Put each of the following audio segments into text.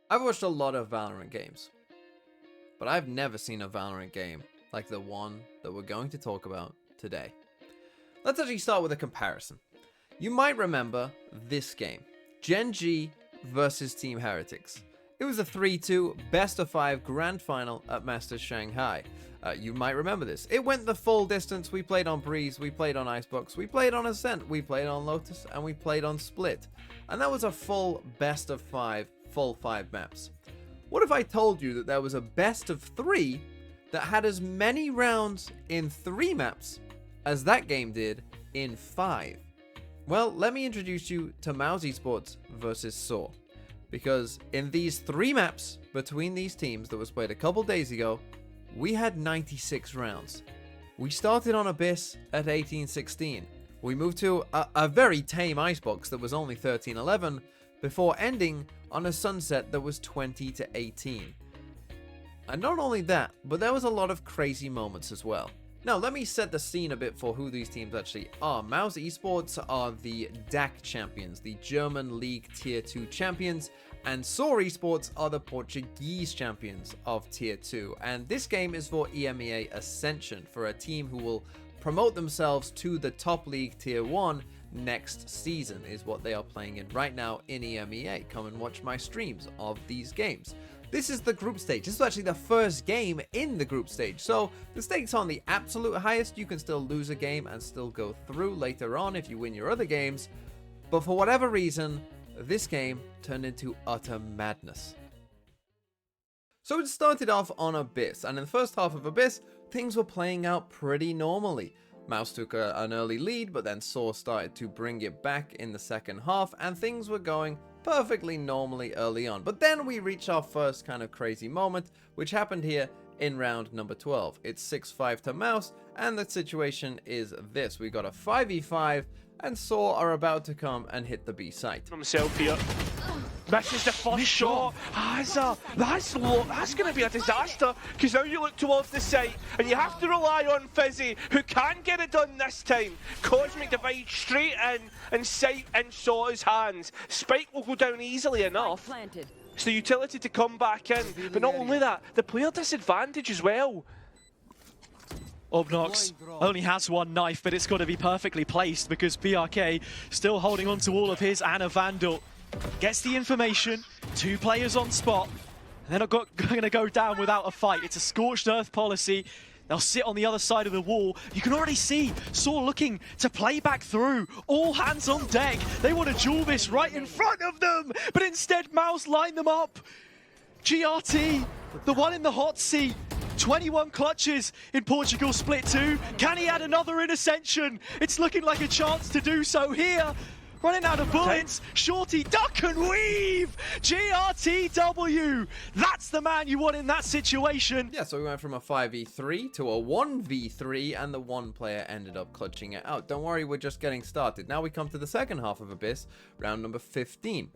I've watched a lot of Valorant games, but I've never seen a Valorant game like the one that we're going to talk about today. Let's actually start with a comparison. You might remember this game, Gen G versus Team Heretics. It was a 3-2 best of 5 grand final at Masters Shanghai. You might remember this. It went the full distance. We played on Breeze, we played on Icebox, we played on Ascent, we played on Lotus, and we played on Split. And that was a full best of 5, full 5 maps. What if I told you that there was a best of 3 that had as many rounds in 3 maps as that game did in 5? Well, let me introduce you to Icebox versus Saw. Because in these 3 maps between these teams that was played a couple days ago, we had 96 rounds. We started on Abyss at 18-16. We moved to a very tame Icebox that was only 13-11 before ending on a Sunset that was 20-18. And not only that, but there was a lot of crazy moments as well. Now, let me set the scene a bit for who these teams actually are. Icebox are the DAC champions, the German League Tier 2 champions, and Saw Esports are the Portuguese champions of Tier 2. And this game is for EMEA Ascension, for a team who will promote themselves to the top league Tier 1 next season, is what they are playing in right now in EMEA. Come and watch my streams of these games. This is the group stage. This is actually the first game in the group stage. So the stakes on the absolute highest. You can still lose a game and still go through later on if you win your other games. But for whatever reason, this game turned into utter madness. So it started off on Abyss. And in the first half of Abyss, things were playing out pretty normally. Mouse took an early lead, but then Saw started to bring it back in the second half. And things were going perfectly normally early on. But then we reach our first kind of crazy moment, which happened here in round number 12. It's 6-5 to Mouse, and the situation is this. We got a 5v5, and Saw are about to come and hit the B site. Himself here. Misses the first shot. That's going to be a disaster, because now you look towards the site and you have to rely on Fizzy, who can get it done this time. Cosmic Divide straight in and sight in Saw's hands. Spike will go down easily enough. It's the utility to come back in, but not only that, the player disadvantage as well. Obnox only has one knife, but it's got to be perfectly placed because BRK still holding on to all of his. And a Vandal gets the information, 2 players on spot, and they're not going to go down without a fight. It's a scorched earth policy. They'll sit on the other side of the wall. You can already see Saw looking to play back through. All hands on deck. They want to duel this right in front of them, but instead Mouse line them up. GRT, the one in the hot seat. 21 clutches in Portugal Split 2. Can he add another in Ascension? It's looking like a chance to do so here. Running out of bullets. Shorty, duck and weave. GRTW. That's the man you want in that situation. Yeah, so we went from a 5v3 to a 1v3, and the one player ended up clutching it out. Don't worry, we're just getting started. Now we come to the second half of Abyss, round number 15,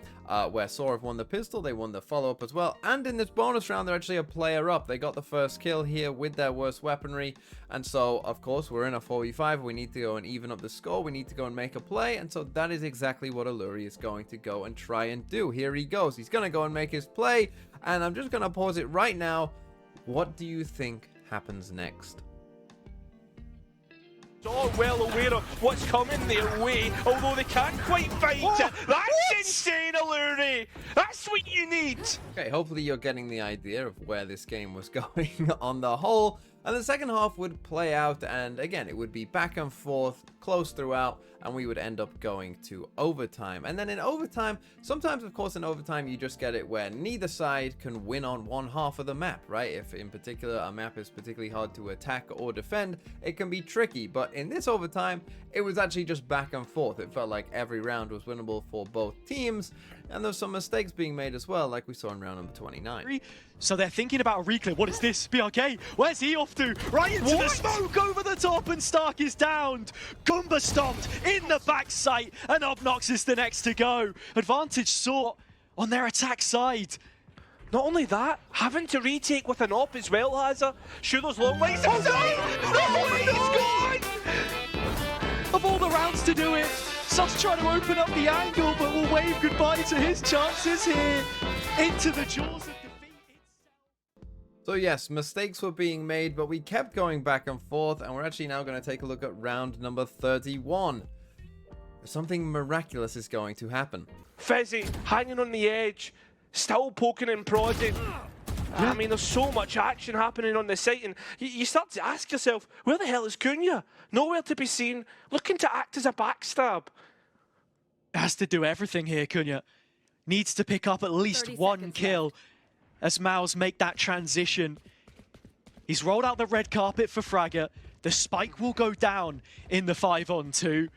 where Saw have won the pistol, they won the follow-up as well, and in this bonus round, they're actually a player up. They got the first kill here with their worst weaponry, and so, of course, we're in a 4v5. We need to go and even up the score. We need to go and make a play, and so that is exactly what Alluri is going to go and try and do. Here he goes. He's going to go and make his play, and I'm just going to pause it right now. What do you think happens next? So well aware of what's coming their way, although they can't quite fight it. That's insane, Alluri! That's what you need! Okay, hopefully you're getting the idea of where this game was going on the whole. And the second half would play out, and again, it would be back and forth, close throughout, and we would end up going to overtime. And then in overtime, sometimes, of course, in overtime, you just get it where neither side can win on one half of the map, right? If, in particular, a map is particularly hard to attack or defend, it can be tricky. But in this overtime, it was actually just back and forth. It felt like every round was winnable for both teams, and there's some mistakes being made as well, like we saw in round number 29. So they're thinking about a reclip. What is this? BRK, where's he off to? Right into the smoke over the top, and Stark is downed. Goomba stomped in the back sight, and Obnox is the next to go. Advantage Saw on their attack side. Not only that, having to retake with an op as well, Hazza. Sure, those long legs. Oh no! No, he's gone! Of all the rounds to do it, Sus trying to open up the angle, but will wave goodbye to his chances here. Into the jaws of defeat. So yes, mistakes were being made, but we kept going back and forth, and we're actually now going to take a look at round number 31. Something miraculous is going to happen. Fizzy hanging on the edge, still poking and prodding. I mean, there's so much action happening on the site, and you start to ask yourself, where the hell is Cunha? Nowhere to be seen, looking to act as a backstab. Has to do everything here, Cunha. Needs to pick up at least one kill as Mouse make that transition. He's rolled out the red carpet for Fragger. The spike will go down in the 5-on-2.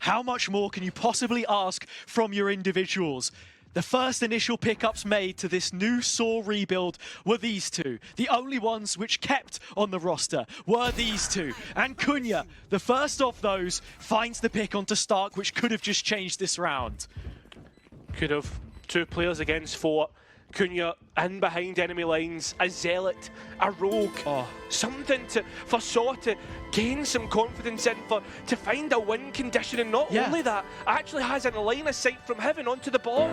How much more can you possibly ask from your individuals? The first initial pickups made to this new Saw rebuild were these two. The only ones which kept on the roster were these two. And Cunha, the first of those, finds the pick onto Stark, which could have just changed this round. Could have. 2 players against 4. Cunha in behind enemy lines, a zealot, a rogue, something for Saw to gain some confidence in, to find a win condition, and not only that, actually has a line of sight from heaven onto the bomb.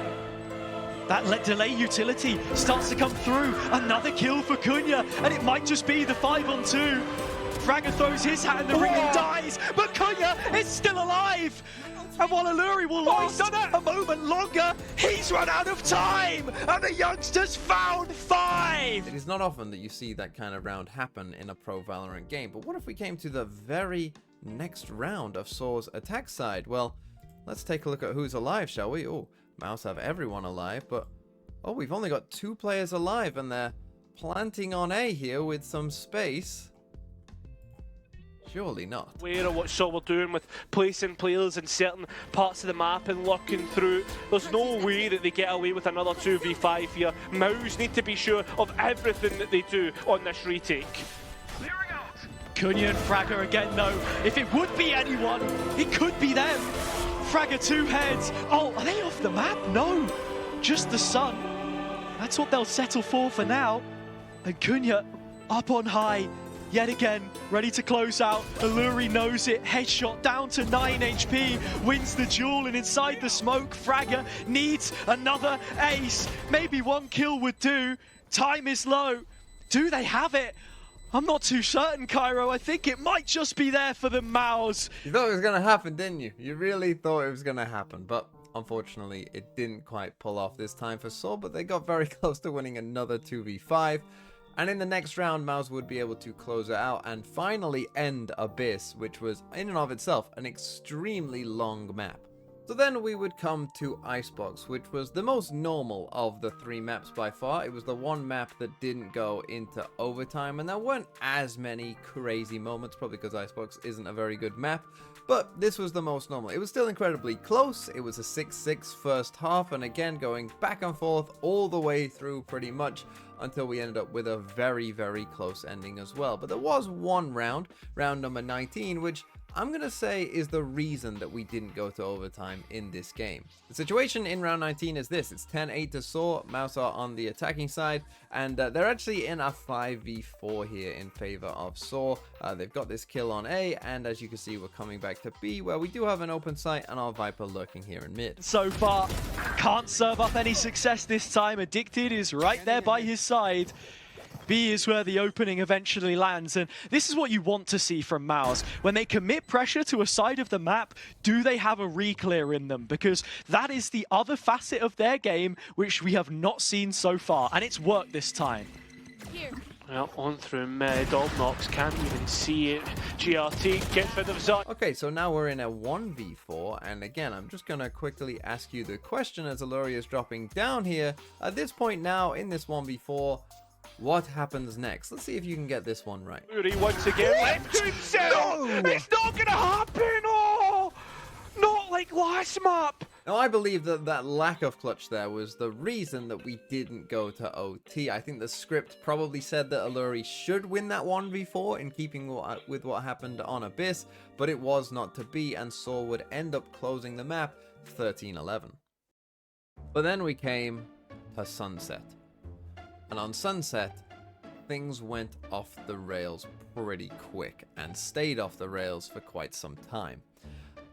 That delay utility starts to come through. Another kill for Cunha, and it might just be the 5-on-2. Fragger throws his hat in the ring and dies, but Cunha is still alive. And while Alluri will last a moment longer, he's run out of time, and the youngsters found 5. It is not often that you see that kind of round happen in a pro Valorant game, but what if we came to the very next round of Saw's attack side? Well, let's take a look at who's alive, shall we? Oh, Mouse have everyone alive, but we've only got 2 players alive, and they're planting on A here with some space. Surely not. Aware of what Saw were doing with placing players in certain parts of the map and looking through. There's no way that they get away with another 2v5 here. Mouse need to be sure of everything that they do on this retake. Cunha and Fragger again though. If it would be anyone, it could be them. Fragger 2 heads. Oh, are they off the map? No, just the sun. That's what they'll settle for now. And Cunha up on high. Yet again, ready to close out. Alluri knows it. Headshot down to 9 HP. Wins the duel, and inside the smoke, Fragger needs another ace. Maybe 1 kill would do. Time is low. Do they have it? I'm not too certain, Cairo. I think it might just be there for the Mouse. You thought it was going to happen, didn't you? You really thought it was going to happen, but unfortunately, it didn't quite pull off this time for Saw, but they got very close to winning another 2v5. And in the next round, Mouse would be able to close it out and finally end Abyss, which was in and of itself an extremely long map. So then we would come to Icebox, which was the most normal of the 3 maps by far. It was the one map that didn't go into overtime, and there weren't as many crazy moments, probably because Icebox isn't a very good map, but this was the most normal. It was still incredibly close. It was a 6-6 first half, and again going back and forth all the way through pretty much until we ended up with a very, very close ending as well. But there was one round number 19, which I'm going to say is the reason that we didn't go to overtime in this game. The situation in round 19 is this. It's 10-8 to Saw. Mouse are on the attacking side, and they're actually in a 5v4 here in favor of Saw. They've got this kill on A, and as you can see, we're coming back to B, where we do have an open site and our Viper lurking here in mid. So far, can't serve up any success this time. Addicted is right there by his side. B is where the opening eventually lands, and this is what you want to see from Mouse. When they commit pressure to a side of the map, do they have a re-clear in them? Because that is the other facet of their game which we have not seen so far, and it's worked this time. Here. Well, on through mid, Obnox can't even see it. GRT gets rid of Zon. Okay, so now we're in a 1v4, and again, I'm just going to quickly ask you the question as Alluri is dropping down here. At this point now, in this 1v4, what happens next? Let's see if you can get this one right. Once again, left to himself. No! It's not going to happen. Oh, not like last map. Now, I believe that that lack of clutch there was the reason that we didn't go to OT. I think the script probably said that Alluri should win that 1v4 in keeping with what happened on Abyss, but it was not to be, and Saw would end up closing the map 13-11. But then we came to Sunset. And on Sunset, things went off the rails pretty quick and stayed off the rails for quite some time.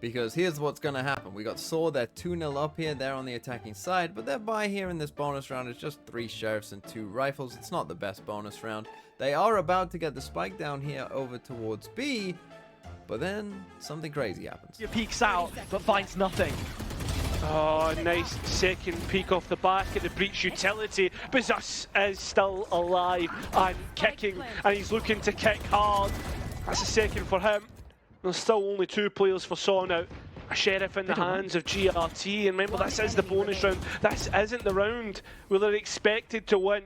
Because here's what's going to happen. We got Saw, they're 2-0 up here. They're on the attacking side. But their buy here in this bonus round is just 3 sheriffs and 2 rifles. It's not the best bonus round. They are about to get the spike down here over towards B. But then something crazy happens. He peeks out, but finds nothing. Oh, nice second peek off the back at the breach utility. But Zus is still alive and kicking, and he's looking to kick hard. That's a second for him. There's still only 2 players for Saw now. A sheriff in the hands of GRT, and remember, this is the bonus round. This isn't the round where they're expected to win.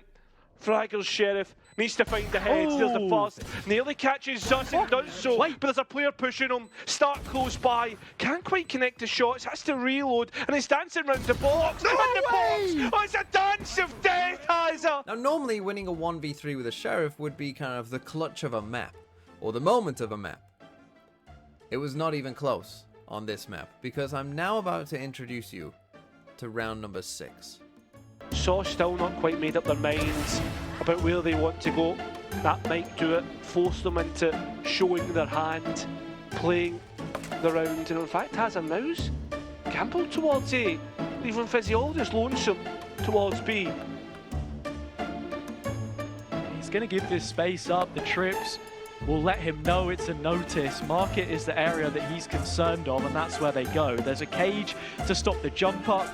Fragger's sheriff needs to find the heads. There's the first. Nearly catches Zus and does so, but there's a player pushing him. Start close by. Can't quite connect the shots. Has to reload, and he's dancing around the box. No and the way! box! Oh, it's a dance of death, Heiser! Now, normally winning a 1v3 with a sheriff would be kind of the clutch of a map, or the moment of a map. It was not even close on this map, because I'm now about to introduce you to round number 6. Saw still not quite made up their minds about where they want to go. That might do it, force them into showing their hand, playing the round, and in fact has a mouse. Campbell towards A, leaving Physiologist lonesome towards B. He's going to give this space up. The trips will let him know it's a notice. Market is the area that he's concerned of, and that's where they go. There's a cage to stop the jump up.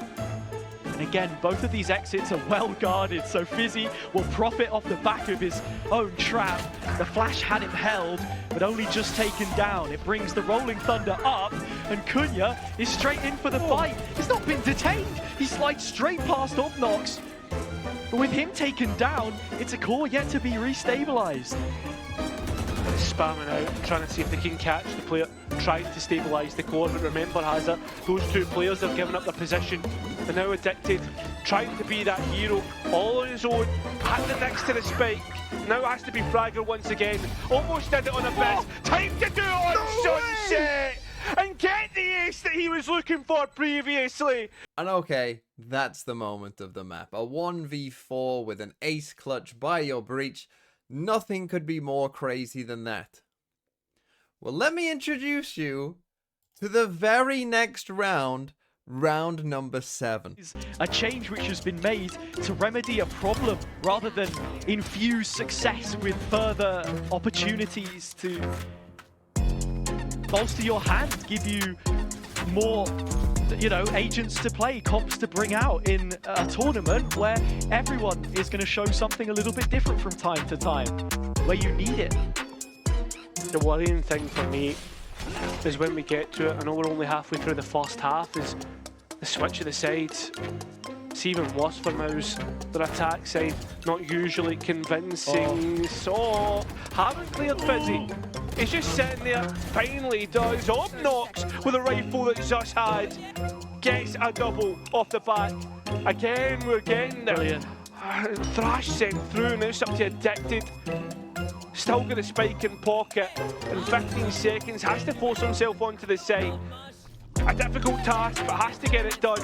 And again, both of these exits are well guarded, so Fizzy will profit off the back of his own trap. The flash had him held, but only just taken down. It brings the Rolling Thunder up, and Cunha is straight in for the fight. He's not been detained. He slides straight past Obnox. But with him taken down, it's a core yet to be restabilized. Spamming out, trying to see if they can catch the player, trying to stabilise the core, but remember, Hazza, those 2 players have given up their position. They're now addicted, trying to be that hero, all on his own, at the next to the spike. Now has to be Fragger once again. Almost did it on a bit. Time to do it on Sunset! And get the ace that he was looking for previously. And okay, that's the moment of the map. A 1v4 with an ace clutch by your breach. Nothing could be more crazy than that. Well, let me introduce you to the very next round, round number 7. A change which has been made to remedy a problem rather than infuse success with further opportunities to bolster your hand, give you more, agents to play, comps to bring out in a tournament where everyone is going to show something a little bit different from time to time, where you need it. The worrying thing for me is when we get to it, I know we're only halfway through the first half, is the switch of the sides. It's even worse for Mouse. Their attack side not usually convincing. So, haven't cleared Fizzy. He's just sitting there, finally does. Obnox with a rifle that Zus had. Gets a double off the back. Again, we're getting there. Thrash sent through, now it's up to Addicted. Still got a spike in pocket. In 15 seconds, has to force himself onto the side. A difficult task, but has to get it done.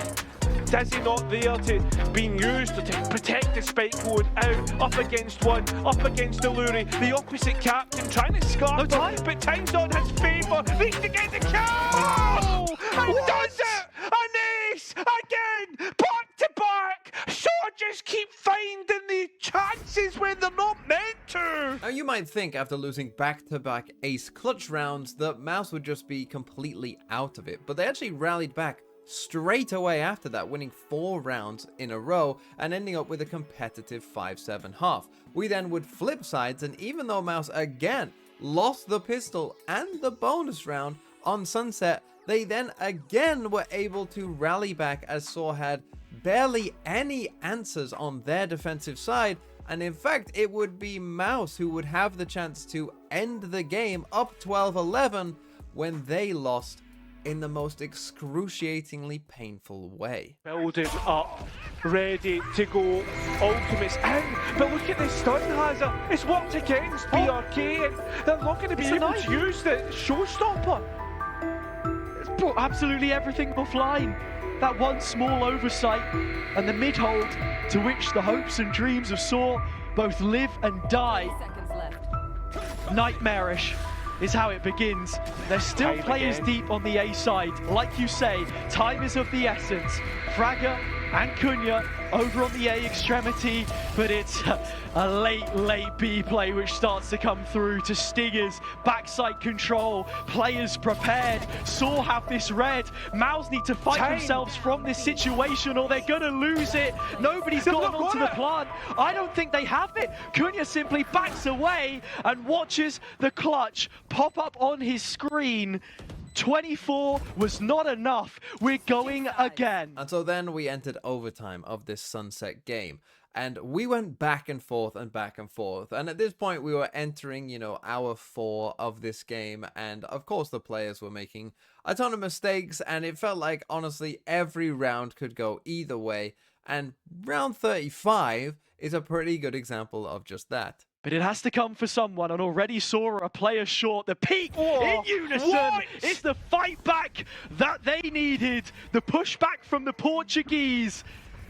Dizzy not there to being used to protect the spike going out, up against one, up against the Lurie, the opposite captain trying to scarf him, but time's on his favour, needs to get the kill! And does it! An ace! Again! Back to back! So just keep finding the chances when they're not meant to! Now you might think after losing back-to-back ace clutch rounds that Mouse would just be completely out of it, but they actually rallied back straight away after that, winning 4 rounds in a row and ending up with a competitive 5-7 half. We then would flip sides, and even though Mouse again lost the pistol and the bonus round on Sunset, they then again were able to rally back as Saw had barely any answers on their defensive side, and in fact it would be Mouse who would have the chance to end the game up 12-11 when they lost in the most excruciatingly painful way. Building up, ready to go, Ultimate's in, but look at this stun, Hazard. It's worked against BRK, and they're not going to be able to use the showstopper. It's brought absolutely everything offline. That one small oversight and the mid-hold to which the hopes and dreams of Saw both live and die. Nightmarish. is how it begins. There's still Time players again. deep on the A side. Like you say, time is of the essence. Fragger and Cunha over on the A extremity, but it's a late B play which starts to come through to Stingers. Backside control, players prepared. Saw have this red. Mouse need to fight themselves from this situation or they're gonna lose it. Nobody's gotten onto the plant. I don't think they have it. Cunha simply backs away and watches the clutch pop up on his screen. 24 was not enough. We're going again. And so then we entered overtime of this Sunset game. And we went back and forth and back and forth. And at this point, we were entering, you know, hour 4 of this game. And of course, the players were making a ton of mistakes. And it felt like, honestly, every round could go either way. And round 35 is a pretty good example of just that. But it has to come for someone, and already saw a player short. The peak in unison. What? It's the fight back that they needed. The pushback from the Portuguese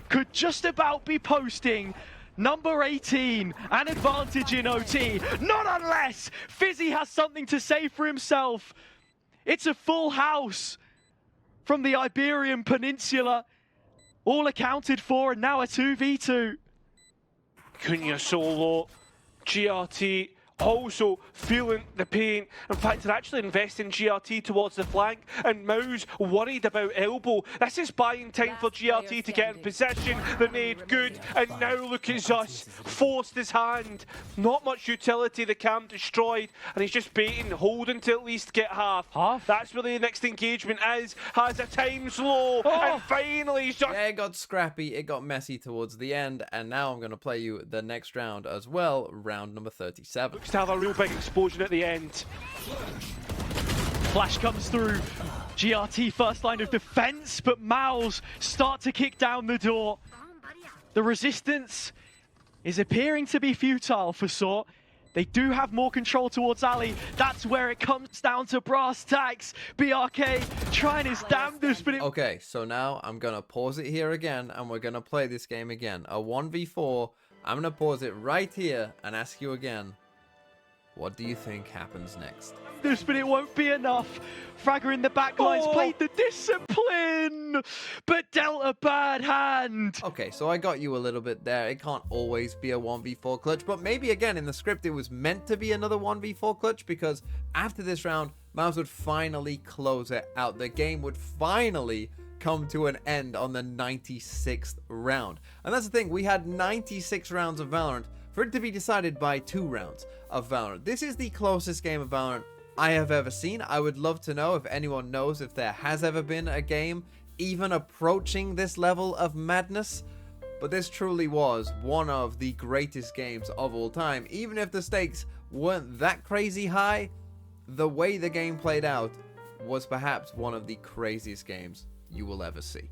could just about be posting number 18, an advantage in OT. Not unless Fizzy has something to say for himself. It's a full house from the Iberian Peninsula. All accounted for, and now a 2v2. Cunha solo. GRT also feeling the pain. In fact, they're actually investing GRT towards the flank, and Mouse worried about elbow. This is buying time for GRT to get in possession. The nade good, and now look at Zus, forced his hand. Not much utility, the cam destroyed, and he's just baiting, holding to at least get half. That's where the next engagement is. Has a time slow, and finally he's just... Yeah, it got scrappy, it got messy towards the end, and now I'm going to play you the next round as well, round number 37. to have a real big explosion at the end. Flash comes through. GRT first line of defense, but Mouse start to kick down the door. The resistance is appearing to be futile for Sort. They do have more control towards Ali. That's where it comes down to brass tacks. BRK trying his damnedest, but it... Okay, so now I'm going to pause it here again, and we're going to play this game again. A 1v4. I'm going to pause it right here and ask you again, what do you think happens next? But it won't be enough. Fragger in the back lines played the discipline, but dealt a bad hand. Okay, so I got you a little bit there. It can't always be a 1v4 clutch, but maybe again in the script it was meant to be another 1v4 clutch, because after this round, Mouse would finally close it out. The game would finally come to an end on the 96th round. And that's the thing, we had 96 rounds of Valorant for it to be decided by 2 rounds of Valorant. This is the closest game of Valorant I have ever seen. I would love to know if anyone knows if there has ever been a game even approaching this level of madness. But this truly was one of the greatest games of all time. Even if the stakes weren't that crazy high, the way the game played out was perhaps one of the craziest games you will ever see.